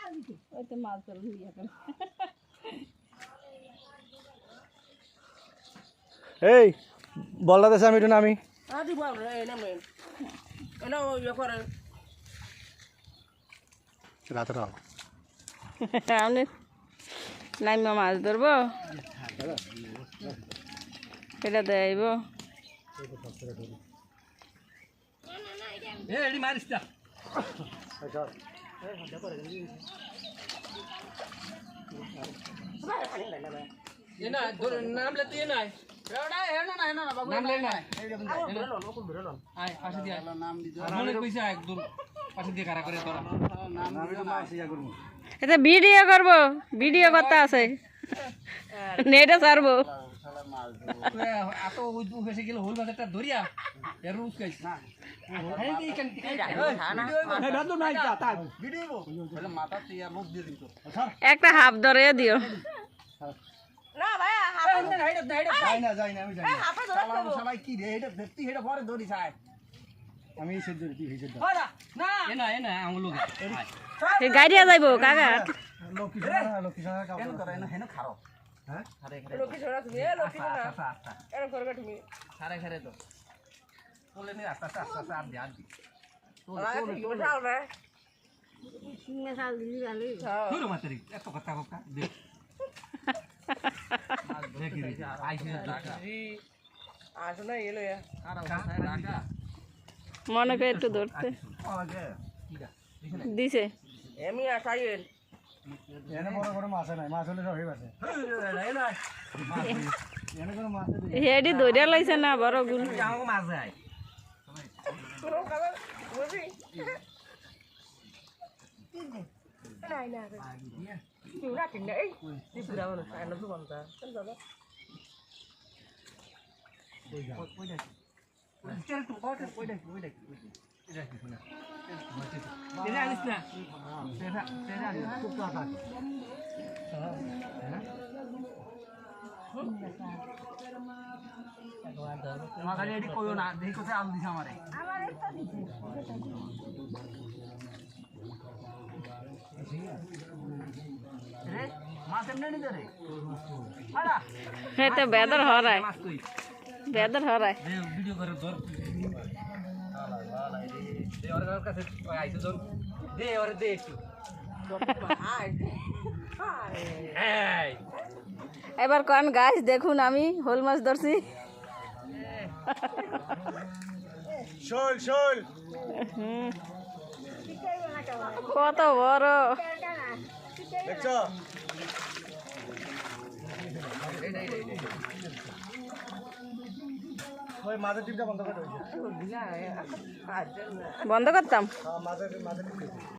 ওই তো মাছ ধরুন ইয়ে করে। এই বললা দেশে আমি একটু নামি রাত রাও আপনি নাইমা মাছ ধরবো এটা দেব এটা ভিডিও করবো ভিডিও করতে আছে নেটে ছাড়বো একটা হাফ ধরে দিও গাড়িয়া যাইব কাকা মনে করে একটু ধরতে দিছে হেডি ধরিয়া লাইছে না বড় গুল তো বেদর হরায় বেদর হরায় এবার কোন গাছ দেখুন আমি হোল মাছ ধরছি কত বড় বন্ধ করতাম।